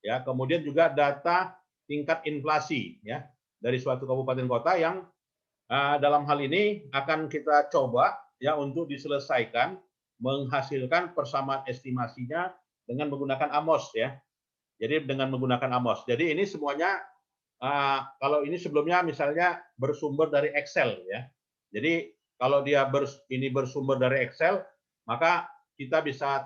ya, kemudian juga data tingkat inflasi ya dari suatu kabupaten kota yang dalam hal ini akan kita coba ya untuk diselesaikan menghasilkan persamaan estimasinya dengan menggunakan AMOS ya. Jadi dengan menggunakan AMOS. Jadi ini semuanya kalau ini sebelumnya misalnya bersumber dari Excel ya. Jadi kalau dia ini bersumber dari Excel, maka kita bisa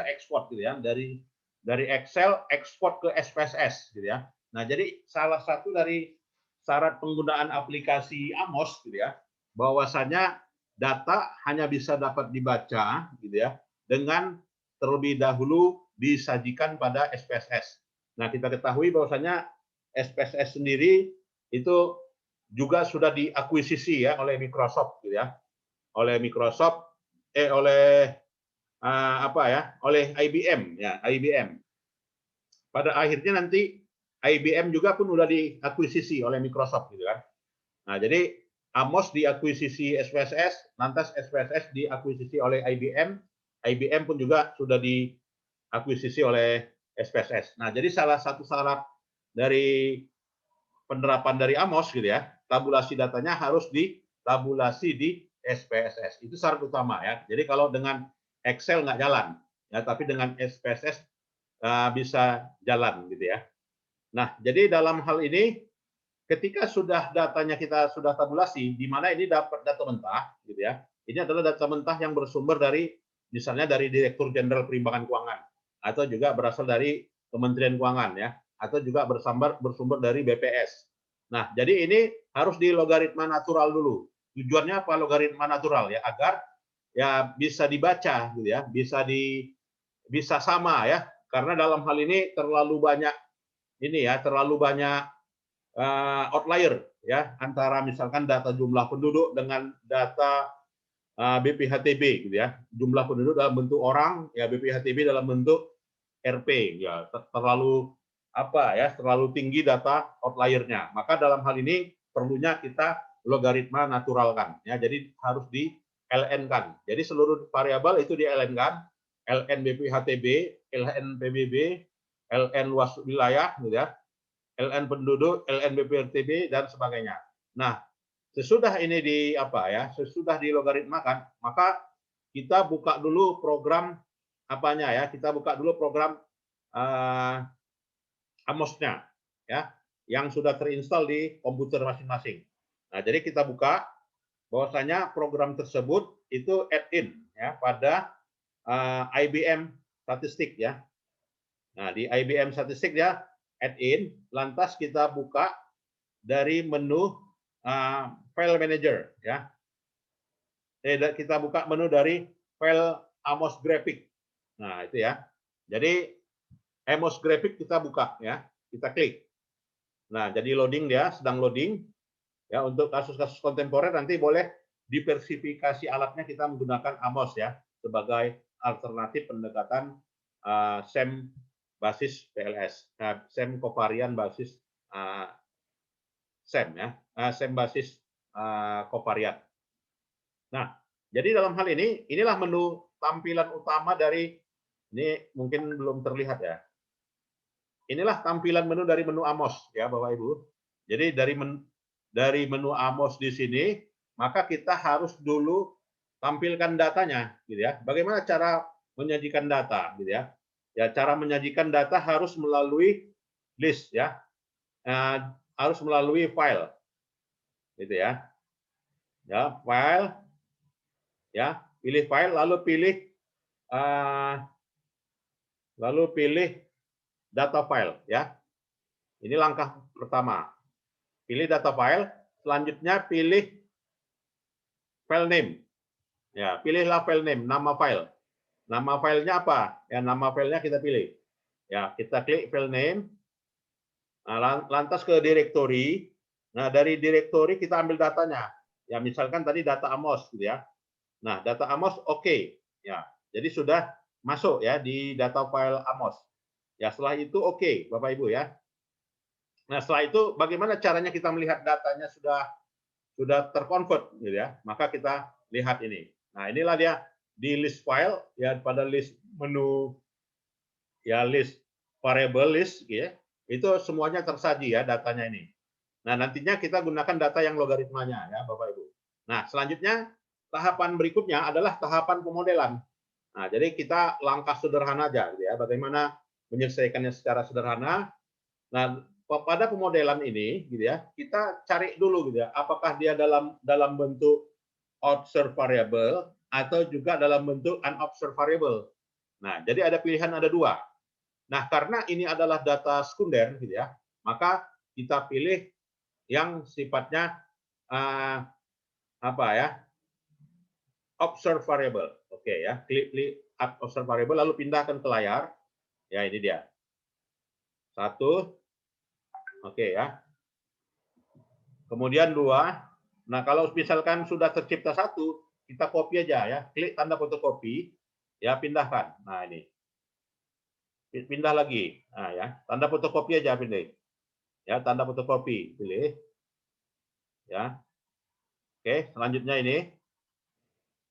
ekspor gitu ya dari Excel ekspor ke SPSS gitu ya. Nah, jadi salah satu dari syarat penggunaan aplikasi AMOS gitu ya, bahwasanya data hanya bisa dapat dibaca gitu ya dengan terlebih dahulu disajikan pada SPSS. Nah, kita ketahui bahwasanya SPSS sendiri itu juga sudah diakuisisi ya oleh Microsoft gitu ya. Oleh Microsoft oleh apa ya? Oleh IBM ya, IBM. Pada akhirnya nanti IBM juga pun sudah diakuisisi oleh Microsoft gitu kan. Nah, jadi Amos diakuisisi SPSS, lantas SPSS diakuisisi oleh IBM, IBM pun juga sudah diakuisisi oleh SPSS. Nah, jadi salah satu syarat dari penerapan dari Amos gitu ya, tabulasi datanya harus ditabulasi di SPSS. Itu syarat utama ya. Jadi kalau dengan Excel nggak jalan, ya, tapi dengan SPSS bisa jalan gitu ya. Nah, jadi dalam hal ini ketika sudah datanya kita sudah tabulasi, di mana ini dapat data mentah, gitu ya. Ini adalah data mentah yang bersumber dari misalnya dari Direktur Jenderal Perimbangan Keuangan atau juga berasal dari Kementerian Keuangan ya, atau juga bersumber dari BPS. Nah, jadi ini harus di logaritma natural dulu. Tujuannya apa logaritma natural ya agar ya bisa dibaca gitu ya, bisa sama ya. Karena dalam hal ini terlalu banyak outlier ya antara misalkan data jumlah penduduk dengan data BPHTB gitu ya. Jumlah penduduk dalam bentuk orang, ya BPHTB dalam bentuk RP ya terlalu tinggi data outliernya. Maka dalam hal ini perlunya kita logaritma naturalkan ya. Jadi harus di LN kan. Jadi seluruh variabel itu di LN kan. LN BPHTB, LN PBB, LN luas wilayah gitu ya. LN penduduk, LN BPRTB dan sebagainya. Nah, sesudah ini sesudah dilogaritmakan, maka kita buka dulu program kita buka dulu program AMOS-nya ya, yang sudah terinstall di komputer masing-masing. Nah, jadi kita buka bahwasanya program tersebut itu add-in ya pada IBM Statistik ya. Nah, di IBM Statistik ya add-in, lantas kita buka dari menu file manager ya. Kita buka menu dari file Amos Graphic. Nah, itu ya. Jadi Amos Graphic kita buka ya. Kita klik. Nah, jadi loading dia, sedang loading. Ya, untuk kasus-kasus kontemporer nanti boleh diversifikasi alatnya kita menggunakan Amos ya sebagai alternatif pendekatan SEM basis PLS, SEM kovarian basis SEM ya, SEM basis kovarian. Nah, jadi dalam hal ini inilah menu tampilan utama dari ini mungkin belum terlihat ya. Inilah tampilan menu dari menu Amos ya Bapak Ibu. Jadi dari menu Amos di sini maka kita harus dulu tampilkan datanya gitu ya. Bagaimana cara menyajikan data gitu ya. Ya, cara menyajikan data harus melalui list ya. Harus melalui file. Gitu ya. Ya, file ya, pilih file lalu pilih data file ya. Ini langkah pertama. Pilih data file, selanjutnya pilih file name. Ya, pilihlah file name, nama file. Nama filenya apa? Ya, nama filenya kita pilih. Ya, kita klik file name. Nah, lantas ke directory. Nah, dari directory kita ambil datanya. Ya, misalkan tadi data Amos gitu ya. Nah, data Amos oke. Ya, jadi sudah masuk ya di data file Amos. Ya, setelah itu oke, Bapak Ibu ya. Nah, setelah itu bagaimana caranya kita melihat datanya sudah terconvert gitu ya. Maka kita lihat ini. Nah, inilah dia di list file ya pada list menu ya list variable list, ya, itu semuanya tersaji ya datanya ini. Nah, nantinya kita gunakan data yang logaritmanya ya, Bapak Ibu. Nah, selanjutnya tahapan berikutnya adalah tahapan pemodelan. Nah, jadi kita langkah sederhana aja gitu ya, bagaimana menyelesaikannya secara sederhana. Nah, pada pemodelan ini gitu ya, kita cari dulu gitu ya, apakah dia dalam bentuk observed variable atau juga dalam bentuk unobserved variable. Nah, jadi ada pilihan ada dua. Nah, karena ini adalah data sekunder gitu ya, maka kita pilih yang sifatnya apa ya, observed variable. Oke ya, klik observed variable lalu pindahkan ke layar. Ya, ini dia. Satu. Oke ya. Kemudian dua. Nah, kalau misalkan sudah tercipta satu, kita copy aja ya. Klik tanda fotokopi, ya pindahkan. Nah, ini. Pindah lagi. Nah, ya. Tanda fotokopi aja pilih. Ya, tanda fotokopi pilih. Ya. Oke, selanjutnya ini.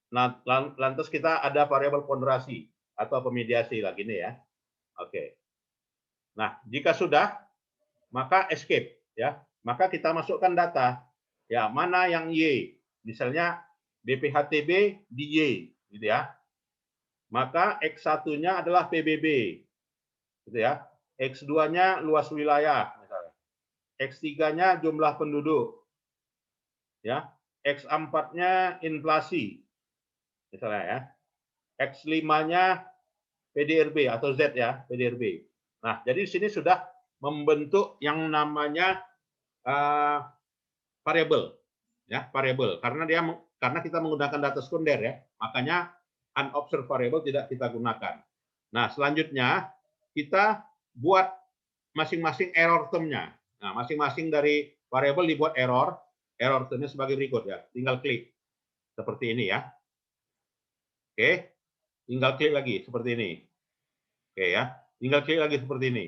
Nah, lantas kita ada variabel ponderasi atau pemediasi lagi nih ya. Oke. Nah, jika sudah, maka escape ya. Maka kita masukkan data. Ya, mana yang Y? Misalnya BPHTB di Y gitu ya. Maka X1-nya adalah PBB. Gitu ya. X2-nya luas wilayah misalnya. X3-nya jumlah penduduk. Ya. X4-nya inflasi. Misalnya ya. X5-nya PDRB atau Z ya, PDRB. Nah, jadi di sini sudah membentuk yang namanya variable ya, variable karena kita menggunakan data sekunder ya, makanya unobserved variable tidak kita gunakan. Nah, selanjutnya kita buat masing-masing error term-nya. Nah, masing-masing dari variable dibuat error term-nya sebagai berikut ya. Tinggal klik seperti ini ya. Oke, tinggal klik lagi seperti ini. Oke ya, tinggal klik lagi seperti ini.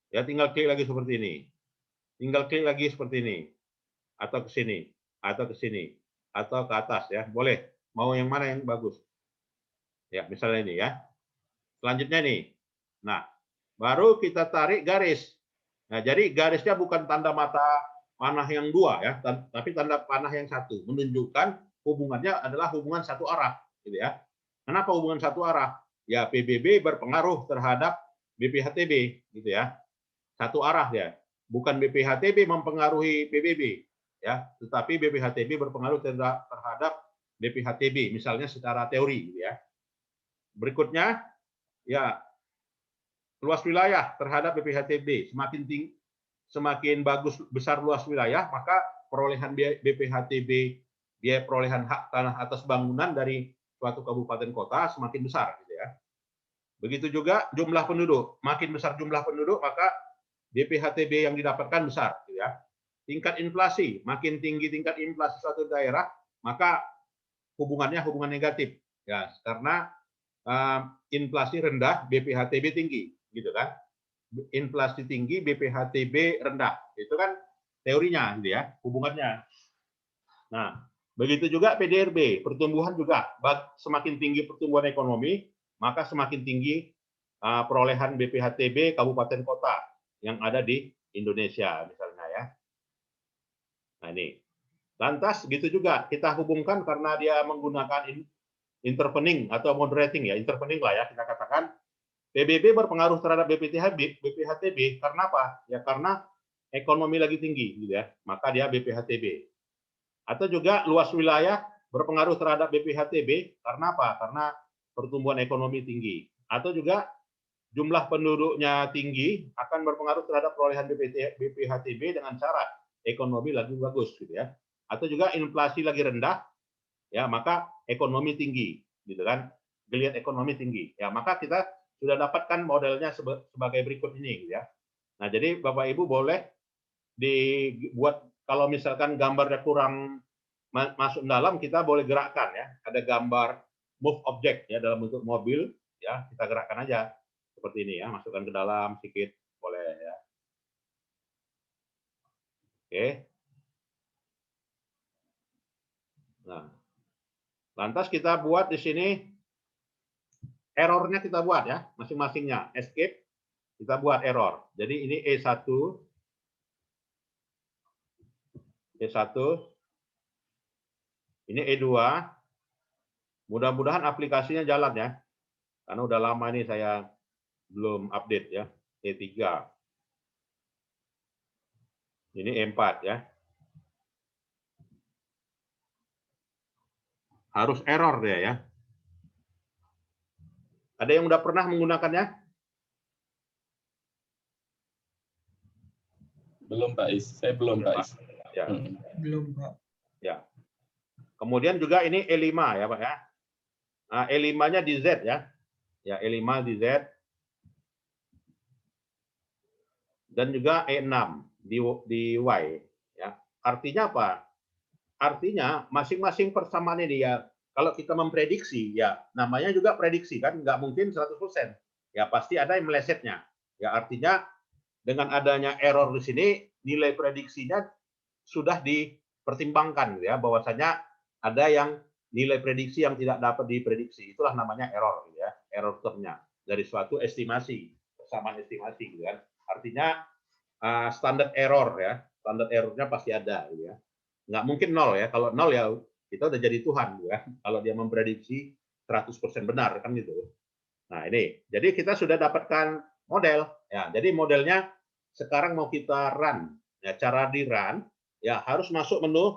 Ya, tinggal klik lagi seperti ini. Tinggal klik lagi seperti ini. Atau ke sini, atau ke sini, atau ke atas ya. Boleh. Mau yang mana yang bagus? Ya, misalnya ini ya. Selanjutnya nih. Nah, baru kita tarik garis. Nah, jadi garisnya bukan tanda mata panah yang dua ya, tapi tanda panah yang satu, menunjukkan hubungannya adalah hubungan satu arah, gitu ya. Kenapa hubungan satu arah? Ya, PBB berpengaruh terhadap BPHTB, gitu ya. Satu arah ya. Bukan BPHTB mempengaruhi PBB, ya, tetapi BPHTB berpengaruh terhadap BPHTB, misalnya secara teori, gitu ya. Berikutnya, ya, luas wilayah terhadap BPHTB semakin tinggi, semakin bagus besar luas wilayah, maka perolehan BPHTB, biaya perolehan hak tanah atas bangunan dari suatu kabupaten kota semakin besar, gitu ya. Begitu juga jumlah penduduk, makin besar jumlah penduduk maka BPHTB yang didapatkan besar, gitu ya. Tingkat inflasi, makin tinggi tingkat inflasi suatu daerah, maka hubungannya hubungan negatif, ya, karena inflasi rendah, BPHTB tinggi, gitu kan? Inflasi tinggi, BPHTB rendah, itu kan teorinya, gitu ya, hubungannya. Nah, begitu juga PDRB, pertumbuhan juga, semakin tinggi pertumbuhan ekonomi, maka semakin tinggi perolehan BPHTB kabupaten kota yang ada di Indonesia, misalnya ya. Nah ini, lantas gitu juga kita hubungkan karena dia menggunakan intervening atau moderating ya, intervening lah ya kita katakan. PBB berpengaruh terhadap BPHTB karena apa? Ya karena ekonomi lagi tinggi gitu ya, maka dia BPHTB. Atau juga luas wilayah berpengaruh terhadap BPHTB karena apa? Karena pertumbuhan ekonomi tinggi. Atau juga jumlah penduduknya tinggi akan berpengaruh terhadap perolehan BPHTB dengan cara ekonomi lagi bagus gitu ya. Atau juga inflasi lagi rendah ya, maka ekonomi tinggi gitu kan. Geliat ekonomi tinggi. Ya, maka kita sudah dapatkan modelnya sebagai berikut ini gitu ya. Nah, jadi Bapak Ibu boleh dibuat kalau misalkan gambarnya kurang masuk dalam, kita boleh gerakkan ya. Ada gambar move object ya dalam bentuk mobil ya, kita gerakkan aja seperti ini ya, masukkan ke dalam sedikit boleh ya. Oke. Nah, lantas kita buat di sini errornya kita buat ya, masing-masingnya. Escape, kita buat error. Jadi ini E1, ini E2. Mudah-mudahan aplikasinya jalan ya. Karena udah lama ini saya belum update ya. E3. Ini E4 ya. Harus error dia ya. Ada yang udah pernah menggunakannya? Belum Pak Is, saya belum Pak Is. Ya. Belum, Pak. Ya. Kemudian juga ini E5 ya Pak ya. Nah, E5-nya di Z ya. Ya, E5 di Z. Dan juga E6 di Y ya. Artinya apa? Artinya masing-masing persamaan ini ya, kalau kita memprediksi ya, namanya juga prediksi kan, nggak mungkin 100%. Ya pasti ada yang melesetnya. Ya artinya dengan adanya error di sini, nilai prediksinya sudah dipertimbangkan ya, bahwasanya ada yang nilai prediksi yang tidak dapat diprediksi. Itulah namanya error ya, error termnya dari suatu estimasi, persamaan estimasi gitu kan. Artinya standar error ya, standar errornya pasti ada gitu ya. Nggak mungkin nol ya, kalau nol ya kita udah jadi Tuhan gitu ya. Kalau dia memprediksi 100% benar kan gitu. Nah ini, jadi kita sudah dapatkan model ya. Jadi modelnya sekarang mau kita run ya. Cara di run ya harus masuk menu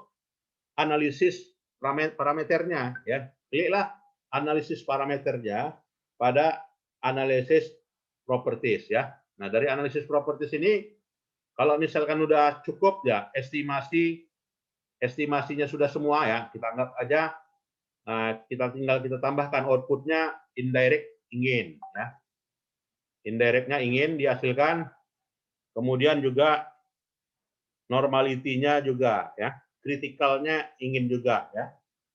analisis parameternya ya. Kliklah analisis parameternya pada analisis properties ya. Nah dari analisis properties ini kalau misalkan udah cukup ya estimasinya sudah semua ya, kita anggap aja kita tambahkan outputnya indirect ingin ya. Indirectnya ingin dihasilkan, kemudian juga normality-nya juga ya, kritikalnya ingin juga ya,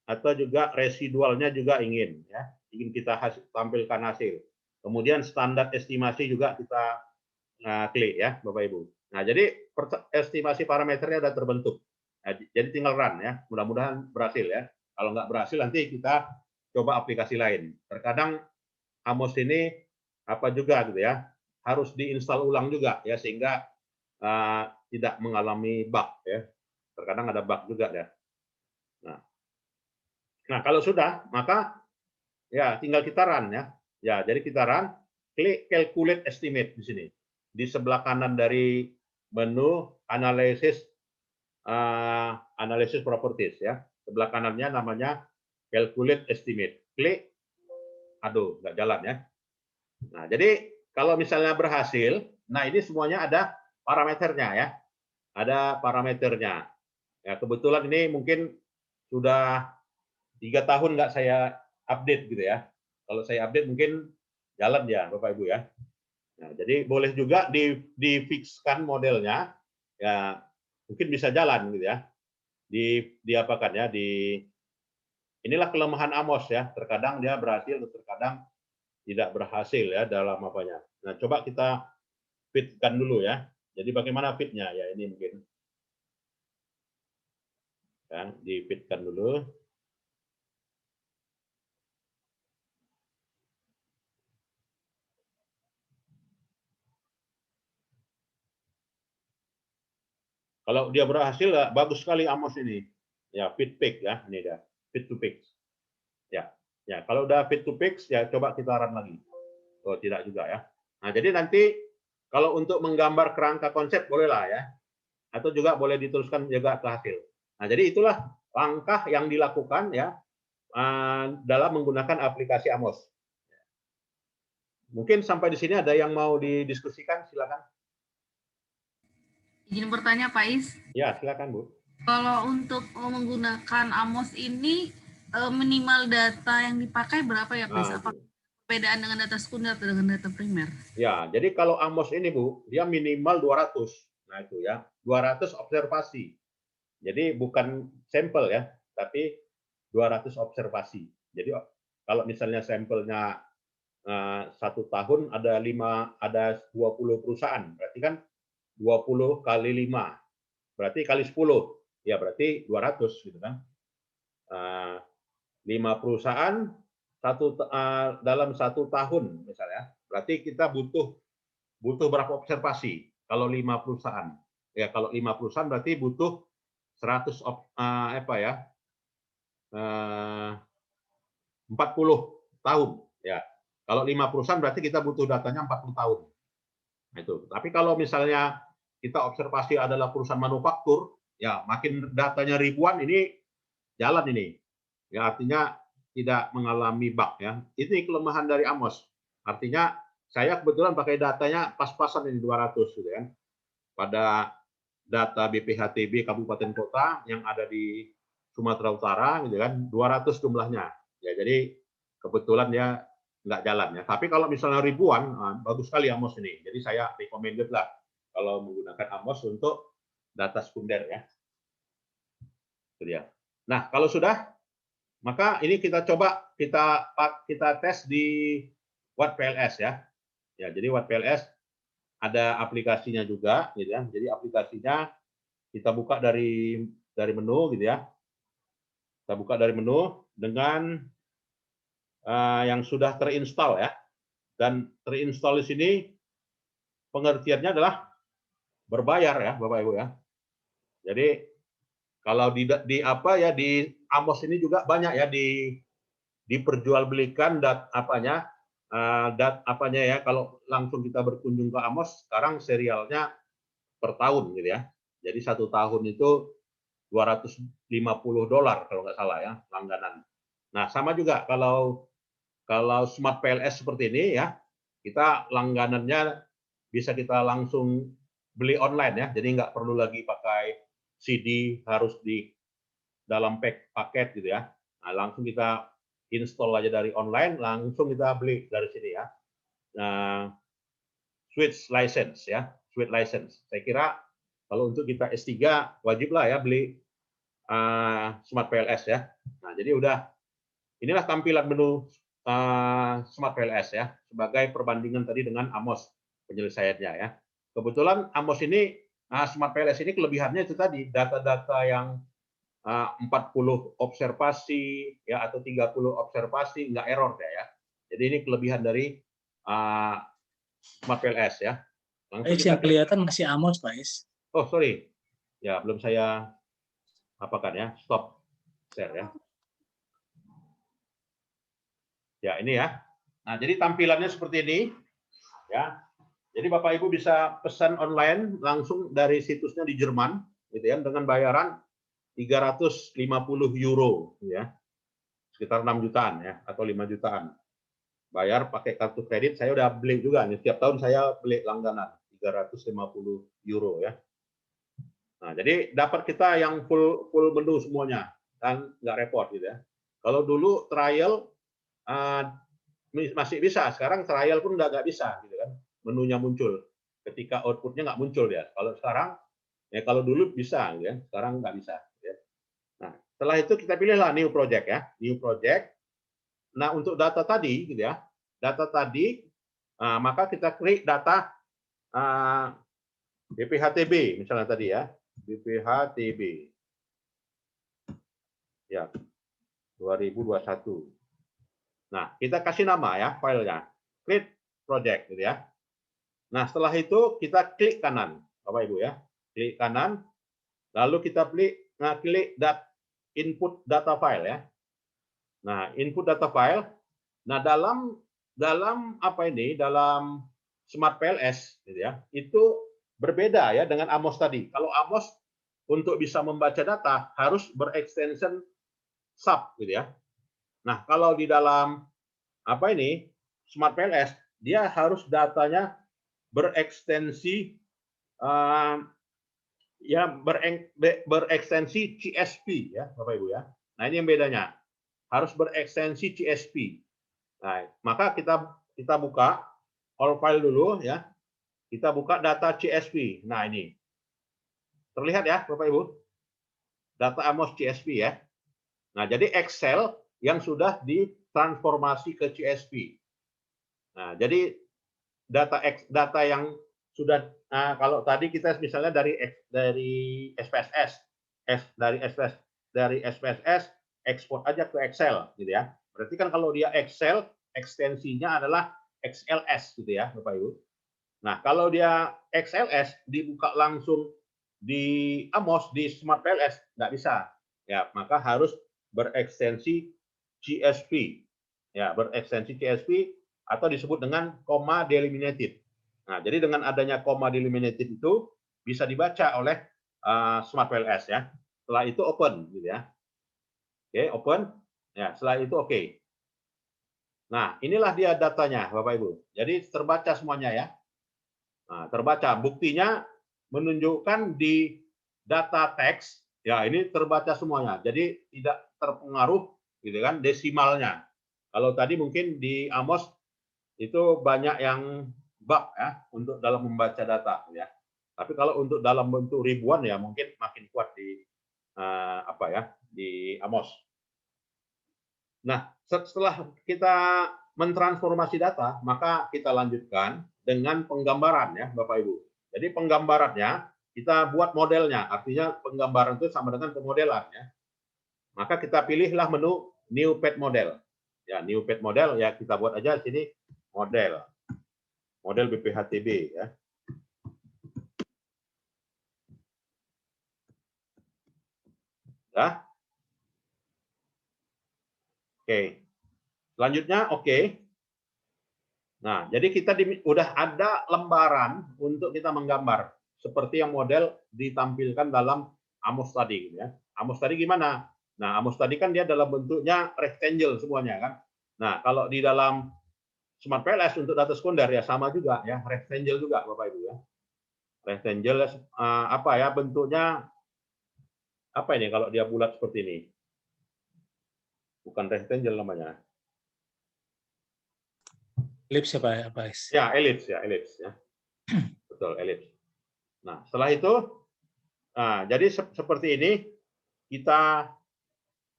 atau juga residualnya juga ingin ya, ingin kita tampilkan hasil. Kemudian standar estimasi juga kita klik ya Bapak Ibu. Nah jadi estimasi parameternya sudah terbentuk. Nah, jadi tinggal run ya, mudah-mudahan berhasil ya. Kalau nggak berhasil nanti kita coba aplikasi lain. Terkadang Amos ini apa juga gitu ya, harus diinstal ulang juga ya sehingga tidak mengalami bug ya. Terkadang ada bug juga ya. Nah kalau sudah maka ya tinggal kita run ya. Ya jadi kita run, klik calculate estimate di sini. Di sebelah kanan dari menu analisis analisis properties ya. Sebelah kanannya namanya calculate estimate. Klik, aduh nggak jalan ya. Nah jadi kalau misalnya berhasil, nah ini semuanya ada parameternya ya. Ada parameternya. Ya kebetulan ini mungkin sudah 3 tahun nggak saya update gitu ya. Kalau saya update mungkin jalan ya Bapak Ibu ya. Nah, jadi boleh juga difixkan modelnya, ya mungkin bisa jalan gitu ya. Diapakan ya, inilah kelemahan Amos ya. Terkadang dia berhasil, terkadang tidak berhasil ya dalam apanya. Nah, coba kita fitkan dulu ya. Jadi bagaimana fitnya ya ini mungkin kan difitkan dulu. Kalau dia berhasil, ya, bagus sekali Amos ini. Ya, fit pick ya, ini dia, fit to pick. Ya, ya. Kalau udah fit to pick, ya coba kita run lagi. Oh, tidak juga ya. Nah, jadi nanti kalau untuk menggambar kerangka konsep bolehlah ya, atau juga boleh diteruskan juga ke hasil. Nah, jadi itulah langkah yang dilakukan ya dalam menggunakan aplikasi Amos. Mungkin sampai di sini ada yang mau didiskusikan, silakan. Izin bertanya Pak Is. Ya, silakan Bu. Kalau untuk menggunakan Amos ini minimal data yang dipakai berapa ya Pak Is? Apa perbedaan dengan data sekunder atau dengan data primer? Ya, jadi kalau Amos ini Bu, dia minimal 200. Nah itu ya, 200 observasi. Jadi bukan sampel ya, tapi 200 observasi. Jadi kalau misalnya sampelnya 1 tahun ada 20 perusahaan, berarti kan 20 kali 5, berarti kali 10, ya berarti 200 gitu kan. 5 perusahaan dalam 1 tahun misalnya, berarti kita butuh butuh berapa observasi? Kalau 5 perusahaan. Ya, kalau 5 perusahaan berarti butuh 100 apa ya? 40 tahun ya. Kalau 5 perusahaan berarti kita butuh datanya 40 tahun. Nah, itu. Tapi kalau misalnya kita observasi adalah perusahaan manufaktur, ya makin datanya ribuan ini jalan ini. Ya artinya tidak mengalami bug ya. Ini kelemahan dari Amos. Artinya saya kebetulan pakai datanya pas-pasan ini 200 gitu kan. Pada data BPHTB kabupaten kota yang ada di Sumatera Utara gitu kan 200 jumlahnya. Ya jadi kebetulan ya nggak jalan ya. Tapi kalau misalnya ribuan, bagus sekali Amos ini. Jadi saya recommended lah kalau menggunakan Amos untuk data sekunder ya. Itu dia. Nah kalau sudah, maka ini kita coba kita tes di Watt PLS ya. Ya jadi Watt PLS ada aplikasinya juga, gitu ya. Jadi aplikasinya kita buka dari menu gitu ya. Kita buka dari menu dengan yang sudah terinstall ya. Dan terinstall di sini pengertiannya adalah berbayar ya, Bapak Ibu ya. Jadi kalau di apa ya di Amos ini juga banyak ya diperjualbelikan apanya ya kalau langsung kita berkunjung ke Amos sekarang serialnya per tahun gitu ya. Jadi 1 tahun itu $250 kalau nggak salah ya langganan. Nah sama juga kalau Smart PLS seperti ini ya, kita langganannya bisa kita langsung beli online ya, jadi nggak perlu lagi pakai CD harus di dalam paket gitu ya. Nah, langsung kita install aja dari online, langsung kita beli dari sini ya. Nah, switch license ya, switch license. Saya kira kalau untuk kita S3 wajib lah ya beli Smart PLS ya. Nah, jadi inilah tampilan menu Smart PLS ya sebagai perbandingan tadi dengan Amos penyelesaiannya ya. Kebetulan Amos ini Smart PLS ini kelebihannya itu tadi data-data yang 40 observasi ya atau 30 observasi nggak error ya. Jadi ini kelebihan dari Smart PLS ya. Langsung yang kelihatan masih Amos, Pak Is. Oh, sorry. Ya, belum saya apakan ya. Stop share ya. Ya, ini ya. Nah, jadi tampilannya seperti ini. Ya. Jadi Bapak Ibu bisa pesan online langsung dari situsnya di Jerman gitu ya dengan bayaran 350 euro ya. Sekitar 6 jutaan ya atau 5 jutaan. Bayar pakai kartu kredit, saya udah beli juga nih. Setiap tahun saya beli langganan 350 euro ya. Nah, jadi dapat kita yang full menu semuanya dan nggak repot gitu ya. Kalau dulu trial masih bisa, sekarang trial pun nggak bisa gitu kan. Menunya muncul, ketika outputnya nggak muncul ya. Kalau sekarang ya kalau dulu bisa gitu ya, sekarang nggak bisa. Gitu ya. Nah, setelah itu kita pilihlah new project ya, new project. Nah, untuk data tadi gitu ya, data tadi, maka kita klik data BPHTB misalnya tadi ya, BPHTB ya 2021. Nah, kita kasih nama ya filenya, create project gitu ya. Nah, setelah itu kita klik kanan, Bapak Ibu ya, klik kanan, lalu kita klik input data file ya. Nah, input data file. Nah, dalam apa ini? Dalam Smart PLS gitu ya. Itu berbeda ya dengan Amos tadi. Kalau Amos untuk bisa membaca data harus berextension sub gitu ya. Nah, kalau di dalam apa ini? Smart PLS, dia harus datanya berekstensi berekstensi CSV ya, Bapak Ibu ya. Nah, ini yang bedanya. Harus berekstensi CSV. Nah, maka kita buka all file dulu ya. Kita buka data CSV. Nah, ini. Terlihat ya, Bapak Ibu? Data Amos CSV ya. Nah, jadi Excel yang sudah ditransformasi ke CSV. Nah, jadi data yang sudah kalau tadi kita misalnya dari SPSS, dari SPSS ekspor aja ke Excel gitu ya. Berarti kan kalau dia Excel ekstensinya adalah XLS gitu ya, Bapak Ibu. Nah, kalau dia XLS dibuka langsung di AMOS, di Smart PLS, nggak bisa. Ya, maka harus berekstensi CSV. Ya, berekstensi CSV atau disebut dengan comma delimited. Nah, jadi dengan adanya comma delimited itu bisa dibaca oleh Smart PLS ya. Setelah itu open gitu ya. Oke, open. Ya, setelah itu oke. Nah, inilah dia datanya, Bapak Ibu. Jadi terbaca semuanya ya. Nah, terbaca. Buktinya menunjukkan di data teks, ya ini terbaca semuanya. Jadi tidak terpengaruh gitu kan desimalnya. Kalau tadi mungkin di Amos itu banyak yang bug ya untuk dalam membaca data ya. Tapi kalau untuk dalam bentuk ribuan ya mungkin makin kuat di apa ya di Amos. Nah, setelah kita mentransformasi data, maka kita lanjutkan dengan penggambaran ya, Bapak Ibu. Jadi penggambarannya kita buat modelnya, artinya penggambaran itu sama dengan pemodelan ya. Maka kita pilihlah menu New Pad Model. Ya, New Pad Model ya kita buat aja sini model. Model BPHTB ya. Ya. Oke. Selanjutnya oke. Nah, jadi kita udah ada lembaran untuk kita menggambar seperti yang model ditampilkan dalam Amos tadi gitu ya. Amos tadi gimana? Nah, Amos tadi kan dia dalam bentuknya rectangle semuanya kan. Nah, kalau di dalam Smart PLS untuk data sekunder ya sama juga ya, rectangle juga Bapak Ibu ya. Rectangle apa ya bentuknya apa ini kalau dia bulat seperti ini? Bukan rectangle namanya. Ellipse ya Pak Is. Ya, ellipse ya. Betul, ellipse. Nah, setelah itu jadi seperti ini kita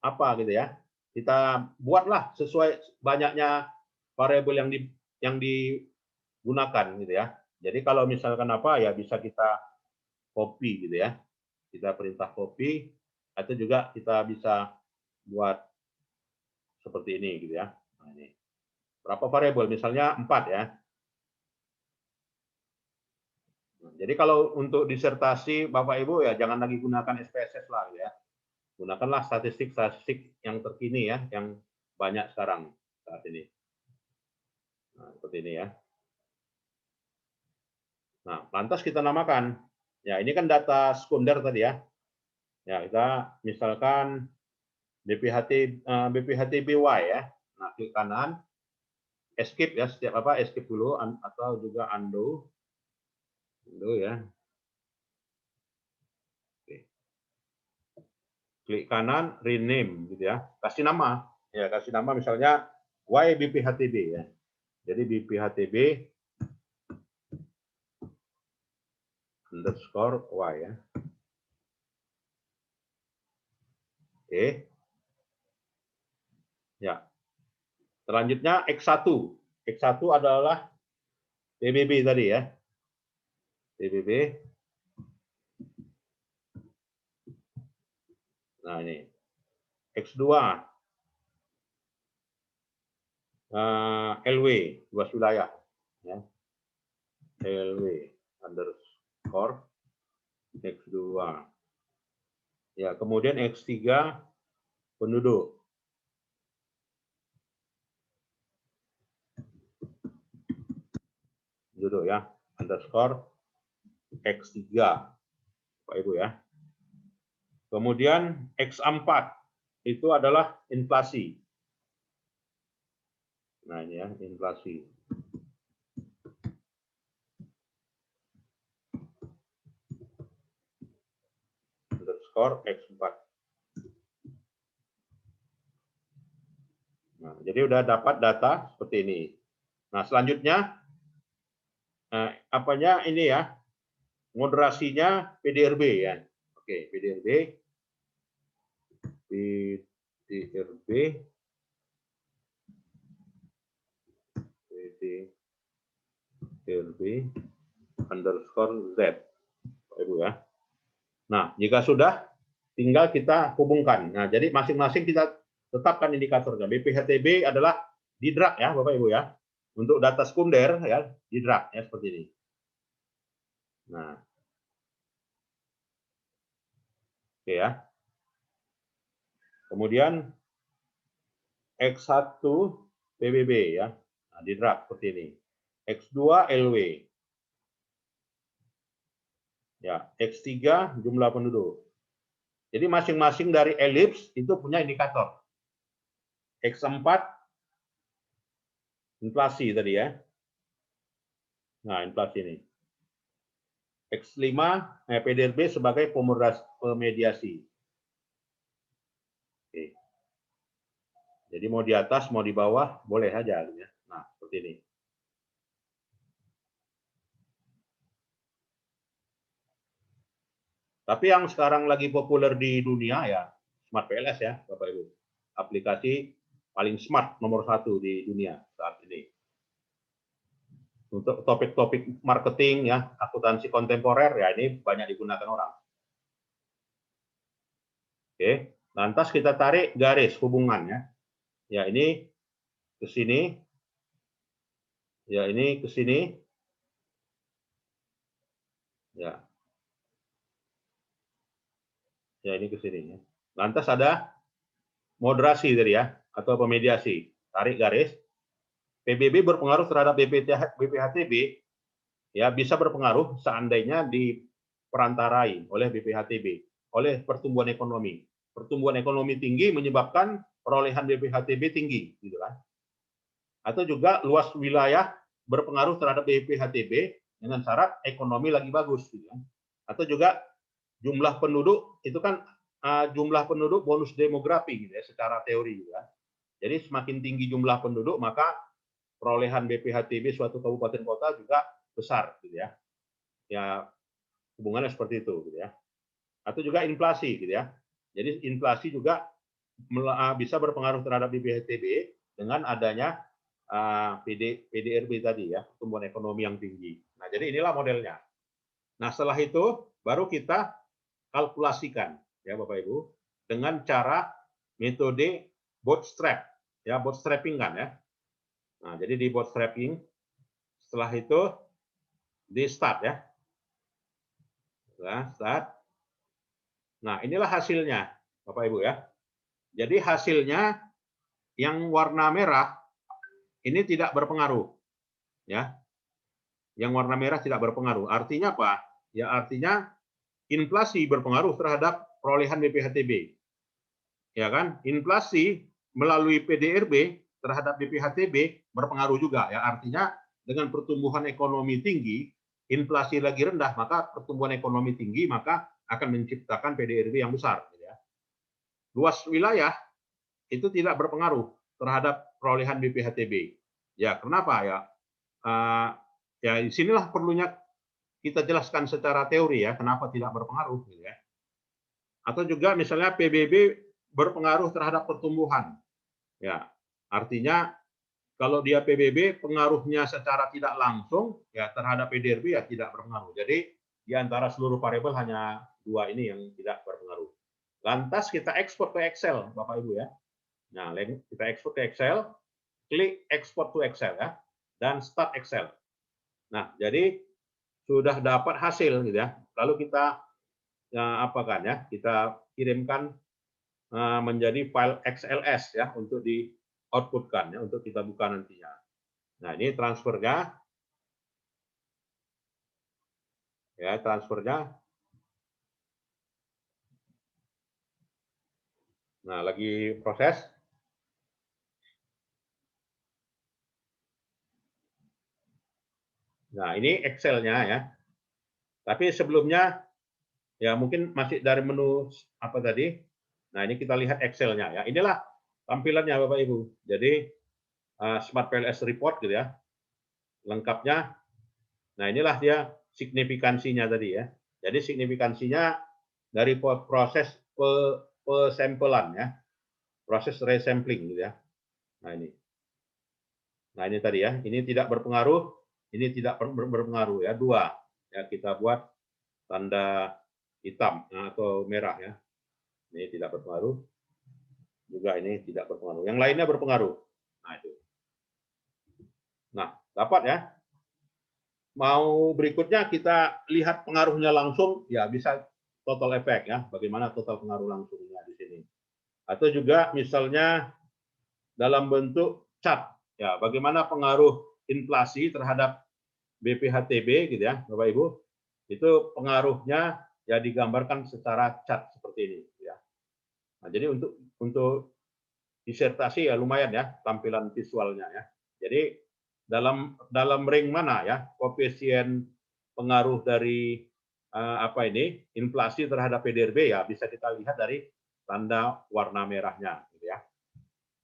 apa gitu ya? Kita buatlah sesuai banyaknya variabel yang digunakan gitu ya. Jadi kalau misalkan apa ya bisa kita copy gitu ya. Kita perintah copy atau juga kita bisa buat seperti ini gitu ya. Nah, ini. Berapa variabel? Misalnya 4 ya. Jadi kalau untuk disertasi Bapak Ibu ya jangan lagi gunakan SPSS lah ya. Gunakanlah statistik-statistik yang terkini ya, yang banyak sekarang saat ini. Nah, seperti ini ya. Nah, lantas kita namakan. Ya, ini kan data sekunder tadi ya. Ya, kita misalkan BPHTBY ya. Nah, klik kanan, escape ya, setiap apa escape dulu atau juga undo. Undo ya. Oke. Klik kanan, rename gitu ya. Kasih nama. Ya, kasih nama misalnya YBPHTB ya. Jadi BPHTB underscore Y ya. Oke. Ya. Selanjutnya X1. X1 adalah PBB tadi ya. PBB. Nah, ini. X2. LW, luas wilayah. Ya. LW underscore X2. Ya, kemudian X3 penduduk. Penduduk ya, underscore X3. Pak Ibu ya. Kemudian X4 itu adalah inflasi. Nah, ini ya, inflasi. Underscore X4. Nah, jadi udah dapat data seperti ini. Nah, selanjutnya apanya ini ya, moderasinya PDRB ya. Oke, PDRB underscore Z, Pak Ibu ya. Nah, jika sudah, tinggal kita hubungkan. Nah, jadi masing-masing kita tetapkan indikatornya. BPHTB adalah di drag ya, Bapak Ibu ya. Untuk data sekunder ya, di drag ya seperti ini. Nah, oke ya. Kemudian X1 PBB ya. Nah, di drag seperti ini. X2 LW. Ya, X3 jumlah penduduk. Jadi masing-masing dari elips itu punya indikator. X4 inflasi tadi ya. Nah, inflasi ini. X5 PDRB sebagai pemediasi. Oke. Jadi mau di atas, mau di bawah, boleh aja. Ya. Nah, seperti ini. Tapi yang sekarang lagi populer di dunia ya Smart PLS ya, Bapak Ibu. Aplikasi paling smart nomor 1 di dunia saat ini. Untuk topik-topik marketing ya, akuntansi kontemporer ya ini banyak digunakan orang. Oke, lantas kita tarik garis hubungannya. Ya ini ke sini. Ya ini ke sini. Ya. Ya ini ke sini ya. Lantas ada moderasi tadi ya atau pemediasi. Tarik garis. PBB berpengaruh terhadap BPHTB ya bisa berpengaruh seandainya diperantarai oleh BPHTB oleh pertumbuhan ekonomi. Pertumbuhan ekonomi tinggi menyebabkan perolehan BPHTB tinggi gitu kan. Atau juga luas wilayah berpengaruh terhadap BPHTB dengan syarat ekonomi lagi bagus gitu kan. Atau juga jumlah penduduk itu kan jumlah penduduk bonus demografi gitu ya secara teori gitu kan. Jadi semakin tinggi jumlah penduduk maka perolehan BPHTB suatu kabupaten kota juga besar gitu ya. Ya hubungannya seperti itu gitu ya. Atau juga inflasi gitu ya. Jadi inflasi juga bisa berpengaruh terhadap BPHTB dengan adanya PDRB tadi ya, pertumbuhan ekonomi yang tinggi. Nah, jadi inilah modelnya. Nah, setelah itu baru kita kalkulasikan ya Bapak Ibu dengan cara metode bootstrap ya, bootstrapping kan ya. Nah, jadi di bootstrapping setelah itu di start ya. Nah, start. Nah, inilah hasilnya Bapak Ibu ya. Jadi hasilnya yang warna merah ini tidak berpengaruh ya. Yang warna merah tidak berpengaruh. Artinya apa? Ya artinya inflasi berpengaruh terhadap perolehan BPHTB. Ya kan? Inflasi melalui PDRB terhadap BPHTB berpengaruh juga ya. Artinya dengan pertumbuhan ekonomi tinggi, inflasi lagi rendah, maka pertumbuhan ekonomi tinggi maka akan menciptakan PDRB yang besar ya. Luas wilayah itu tidak berpengaruh terhadap perolehan BPHTB. Ya, kenapa ya? Ya, disinilah perlunya kita jelaskan secara teori ya, kenapa tidak berpengaruh gitu ya. Atau juga misalnya PBB berpengaruh terhadap pertumbuhan. Ya, artinya kalau dia PBB pengaruhnya secara tidak langsung ya terhadap PDRB ya tidak berpengaruh. Jadi di antara seluruh variabel hanya 2 ini yang tidak berpengaruh. Lantas kita ekspor ke Excel, Bapak Ibu ya. Nah, kita ekspor ke Excel, klik export to Excel ya, dan start Excel. Nah, jadi sudah dapat hasil gitu ya. Lalu kita apakan ya? Kita kirimkan menjadi file XLS ya untuk di outputkan ya untuk kita buka nantinya. Nah, ini transfernya. Ya, transfernya. Nah, lagi proses. Nah, ini Excel-nya ya. Tapi sebelumnya ya mungkin masih dari menu apa tadi. Nah, ini kita lihat Excel-nya ya. Inilah tampilannya Bapak Ibu. Jadi Smart PLS report gitu ya. Lengkapnya. Nah, inilah dia signifikansinya tadi ya. Jadi signifikansinya dari proses pesampelan ya. Proses resampling gitu ya. Nah, ini. Nah, ini tadi ya. Ini tidak berpengaruh, ini tidak berpengaruh ya. 2. Ya, kita buat tanda hitam atau merah ya. Ini tidak berpengaruh. Juga ini tidak berpengaruh. Yang lainnya berpengaruh. Nah, itu. Nah, dapat ya. mau berikutnya kita lihat pengaruhnya langsung, ya bisa total efek ya, bagaimana total pengaruh langsungnya di sini. Atau juga misalnya dalam bentuk chart, ya bagaimana pengaruh inflasi terhadap BPHTB gitu ya, Bapak Ibu. Itu pengaruhnya ya digambarkan secara chart seperti ini ya. Nah, jadi untuk disertasi ya lumayan ya tampilan visualnya ya. Jadi dalam ring mana ya koefisien pengaruh dari inflasi terhadap PDRB ya bisa kita lihat dari tanda warna merahnya gitu ya.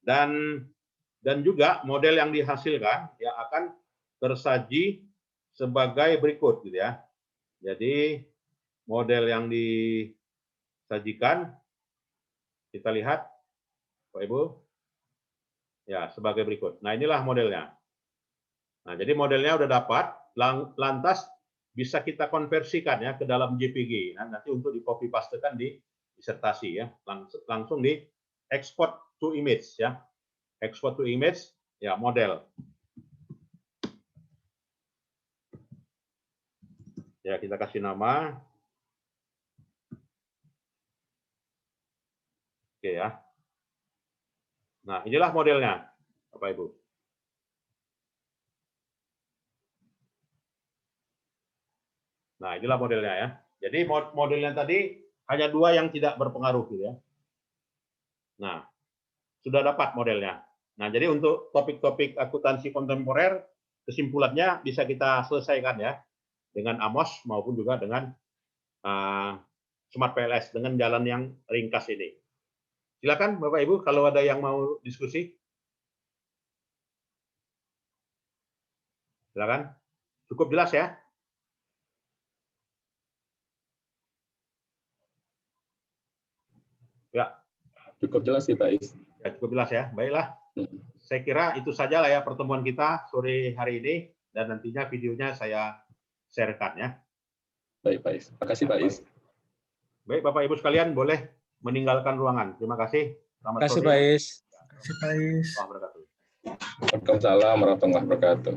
Dan juga model yang dihasilkan ya akan tersaji sebagai berikut gitu ya. Jadi model yang disajikan kita lihat Bapak Ibu ya sebagai berikut. Nah, inilah modelnya. Nah, jadi modelnya udah dapat, lantas bisa kita konversikan ya ke dalam JPG. Nah, nanti untuk di copy pastekan di disertasi ya, langsung di export to image ya. Export to image ya model. Ya, kita kasih nama. Oke ya. Nah, inilah modelnya, Bapak Ibu. Nah, inilah modelnya ya. Jadi modelnya tadi hanya 2 yang tidak berpengaruh gitu ya. Nah, sudah dapat modelnya. Nah, jadi untuk topik-topik akuntansi kontemporer, kesimpulannya bisa kita selesaikan ya dengan AMOS maupun juga dengan Smart PLS dengan jalan yang ringkas ini. Silakan Bapak Ibu kalau ada yang mau diskusi. Silakan. Cukup jelas ya? Ya. Cukup jelas sih, Pak Is. Ya, cukup jelas ya. Baiklah. Saya kira itu saja lah ya pertemuan kita sore hari ini dan nantinya videonya saya sharekan ya. Baik, Pak Is. Terima kasih, Pak Is. Baik, Bapak Ibu sekalian boleh meninggalkan ruangan. Terima kasih. Selamat Terima kasih, sore. Pak Is. Terima kasih, Pak Is. Waalaikumsalam. Waalaikumsalam warahmatullahi wabarakatuh.